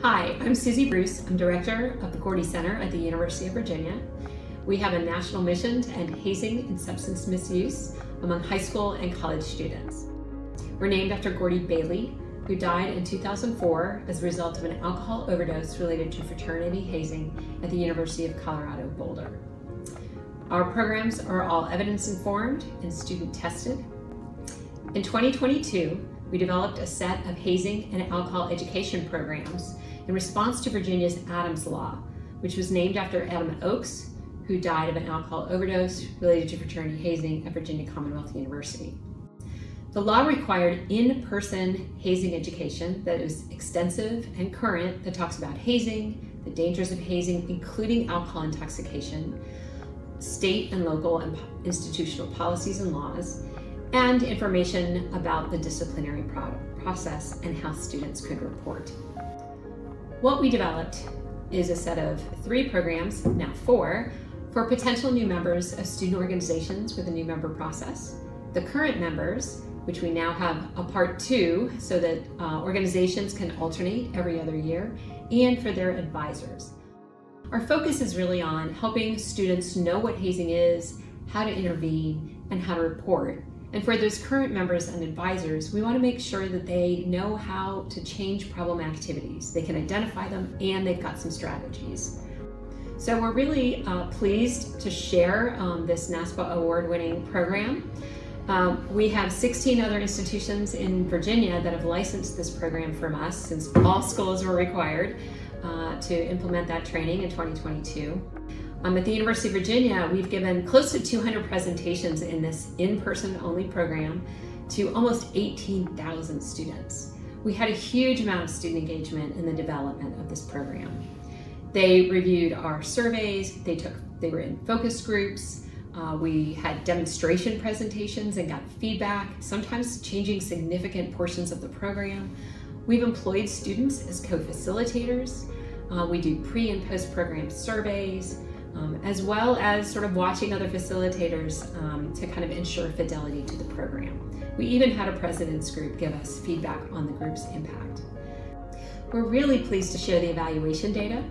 Hi, I'm Susie Bruce. I'm director of the Gordie Center at the University of Virginia. We have a national mission to end hazing and substance misuse among high school and college students. We're named after Gordie Bailey, who died in 2004 as a result of an alcohol overdose related to fraternity hazing at the University of Colorado, Boulder. Our programs are all evidence-informed and student-tested. In 2022, we developed a set of hazing and alcohol education programs in response to Virginia's Adams Law, which was named after Adam Oakes, who died of an alcohol overdose related to fraternity hazing at Virginia Commonwealth University. The law required in-person hazing education that is extensive and current, that talks about hazing, the dangers of hazing, including alcohol intoxication, state and local and institutional policies and laws, and information about the disciplinary process and how students could report. What we developed is a set of 3 programs, now 4, for potential new members of student organizations with a new member process, the current members, which we now have a part 2 so that organizations can alternate every other year, and for their advisors. Our focus is really on helping students know what hazing is, how to intervene, and how to report. And for those current members and advisors, we want to make sure that they know how to change problem activities. They can identify them and they've got some strategies. So we're really pleased to share this NASPA award-winning program. We have 16 other institutions in Virginia that have licensed this program from us, since all schools were required to implement that training in 2022. At the University of Virginia, we've given close to 200 presentations in this in-person only program to almost 18,000 students. We had a huge amount of student engagement in the development of this program. They reviewed our surveys, they were in focus groups, we had demonstration presentations and got feedback, sometimes changing significant portions of the program. We've employed students as co-facilitators. We do pre and post-program surveys, as well as sort of watching other facilitators to kind of ensure fidelity to the program. We even had a president's group give us feedback on the group's impact. We're really pleased to share the evaluation data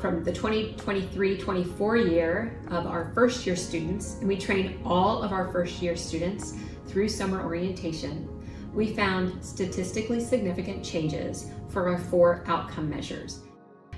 from the 2023-24 year of our first year students, and we trained all of our first year students through summer orientation. We found statistically significant changes for our 4 outcome measures.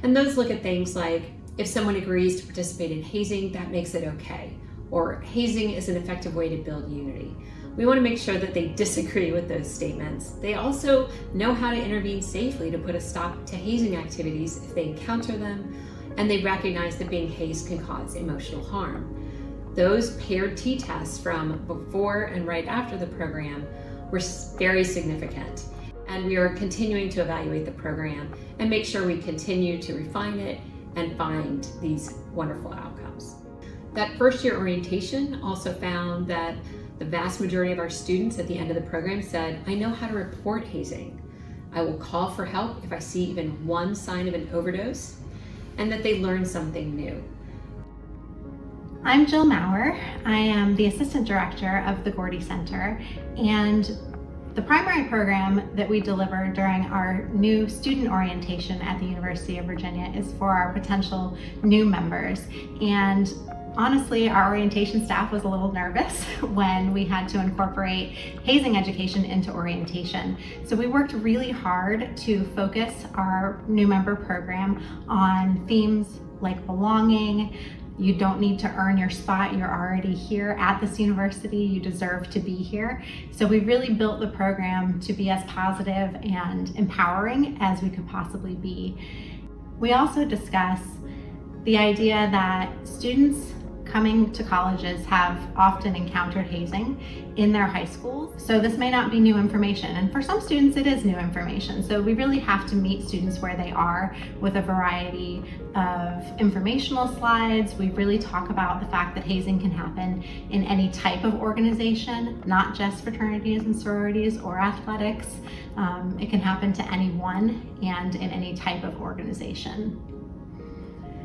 And those look at things like, if someone agrees to participate in hazing, that makes it okay. Or hazing is an effective way to build unity. We want to make sure that they disagree with those statements. They also know how to intervene safely to put a stop to hazing activities if they encounter them, and they recognize that being hazed can cause emotional harm. Those paired t-tests from before and right after the program were very significant. And we are continuing to evaluate the program and make sure we continue to refine it and find these wonderful outcomes. That first year orientation also found that the vast majority of our students at the end of the program said, I know how to report hazing. I will call for help if I see even one sign of an overdose, and that they learned something new. I'm Jill Maurer. I am the Assistant Director of the Gordie Center, and the primary program that we deliver during our new student orientation at the University of Virginia is for our potential new members. And honestly, our orientation staff was a little nervous when we had to incorporate hazing education into orientation. So we worked really hard to focus our new member program on themes like belonging. You don't need to earn your spot. You're already here at this university. You deserve to be here. So we really built the program to be as positive and empowering as we could possibly be. We also discuss the idea that students coming to colleges have often encountered hazing in their high schools. So this may not be new information, and for some students it is new information. So we really have to meet students where they are with a variety of informational slides. We really talk about the fact that hazing can happen in any type of organization, not just fraternities and sororities or athletics. It can happen to anyone and in any type of organization.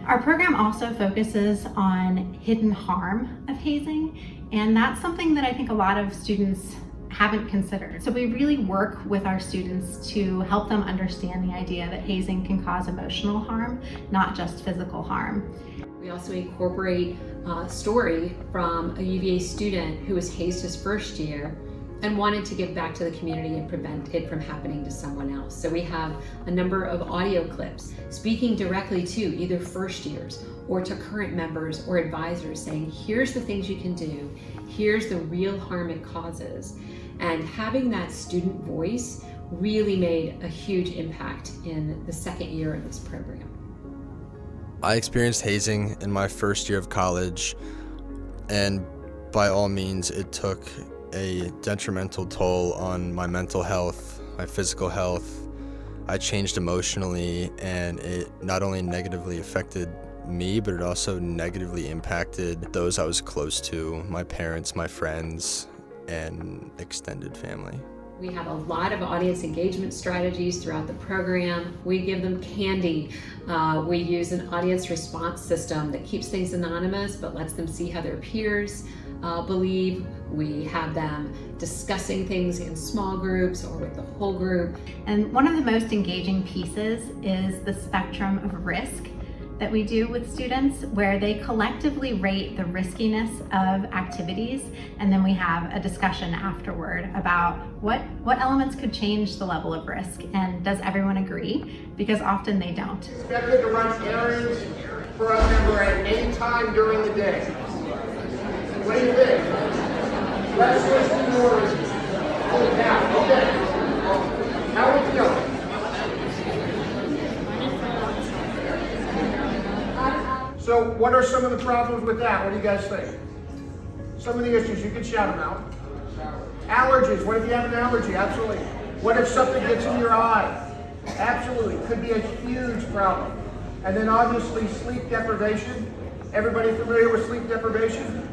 Our program also focuses on hidden harm of hazing, and that's something that I think a lot of students haven't considered. So we really work with our students to help them understand the idea that hazing can cause emotional harm, not just physical harm. We also incorporate a story from a UVA student who was hazed his first year and wanted to give back to the community and prevent it from happening to someone else. So we have a number of audio clips speaking directly to either first years or to current members or advisors saying, here's the things you can do, here's the real harm it causes. And having that student voice really made a huge impact in the second year of this program. I experienced hazing in my first year of college, and by all means, it took a detrimental toll on my mental health, my physical health. I changed emotionally, and it not only negatively affected me, but it also negatively impacted those I was close to, my parents, my friends, and extended family. We have a lot of audience engagement strategies throughout the program. We give them candy. We use an audience response system that keeps things anonymous but lets them see how their peers believe. We have them discussing things in small groups or with the whole group. And one of the most engaging pieces is the spectrum of risk that we do with students, where they collectively rate the riskiness of activities, and then we have a discussion afterward about what elements could change the level of risk, and does everyone agree? Because often they don't. Expected to run errands for a member at any time during the day. What do you think? Let's switch to yours now. Okay. How are we feeling? So what are some of the problems with that? What do you guys think? Some of the issues, you can shout them out. Allergies, what if you have an allergy? Absolutely. What if something gets in your eye? Absolutely, could be a huge problem. And then obviously sleep deprivation. Everybody familiar with sleep deprivation?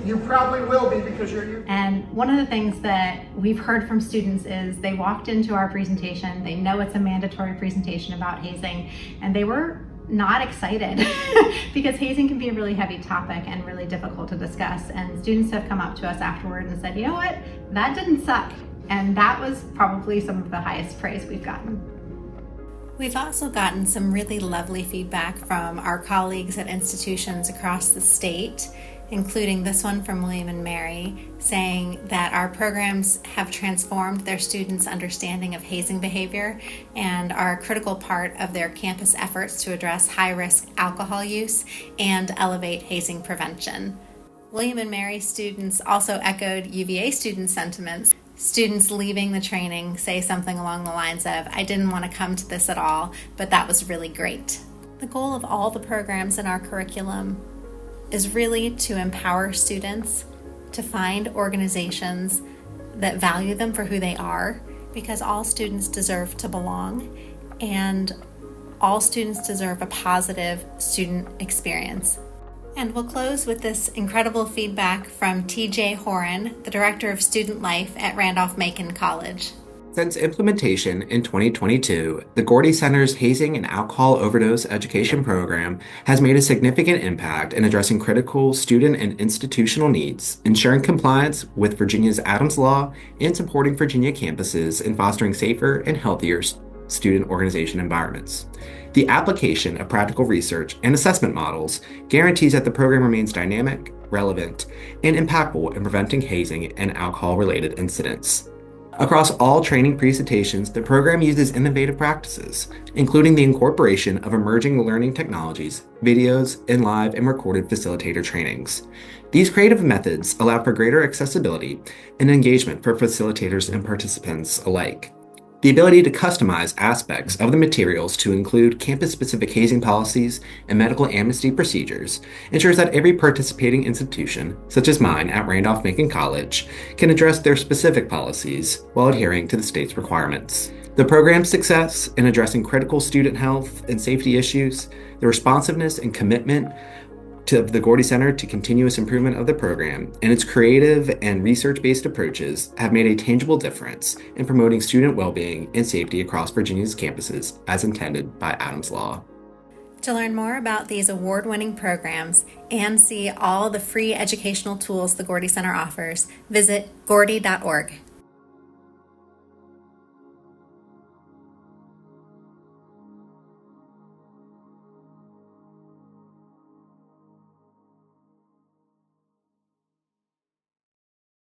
You probably will be because you're... And one of the things that we've heard from students is they walked into our presentation, they know it's a mandatory presentation about hazing, and they were not excited because hazing can be a really heavy topic and really difficult to discuss. And students have come up to us afterward and said, you know what, that didn't suck. And that was probably some of the highest praise we've gotten. We've also gotten some really lovely feedback from our colleagues at institutions across the state, including this one from William & Mary, saying that our programs have transformed their students' understanding of hazing behavior and are a critical part of their campus efforts to address high-risk alcohol use and elevate hazing prevention. William & Mary students also echoed UVA student sentiments. Students leaving the training say something along the lines of, I didn't want to come to this at all, but that was really great. The goal of all the programs in our curriculum is really to empower students to find organizations that value them for who they are, because all students deserve to belong and all students deserve a positive student experience. And we'll close with this incredible feedback from TJ Horan, the Director of Student Life at Randolph-Macon College. Since implementation in 2022, the Gordie Center's Hazing and Alcohol Overdose Education Program has made a significant impact in addressing critical student and institutional needs, ensuring compliance with Virginia's Adams Law, and supporting Virginia campuses in fostering safer and healthier student organization environments. The application of practical research and assessment models guarantees that the program remains dynamic, relevant, and impactful in preventing hazing and alcohol-related incidents. Across all training presentations, the program uses innovative practices, including the incorporation of emerging learning technologies, videos, and live and recorded facilitator trainings. These creative methods allow for greater accessibility and engagement for facilitators and participants alike. The ability to customize aspects of the materials to include campus-specific hazing policies and medical amnesty procedures ensures that every participating institution, such as mine at Randolph-Macon College, can address their specific policies while adhering to the state's requirements. The program's success in addressing critical student health and safety issues, the responsiveness and commitment to the Gordie Center to continuous improvement of the program, and its creative and research-based approaches have made a tangible difference in promoting student well-being and safety across Virginia's campuses as intended by Adams Law. To learn more about these award-winning programs and see all the free educational tools the Gordie Center offers, visit gordie.org.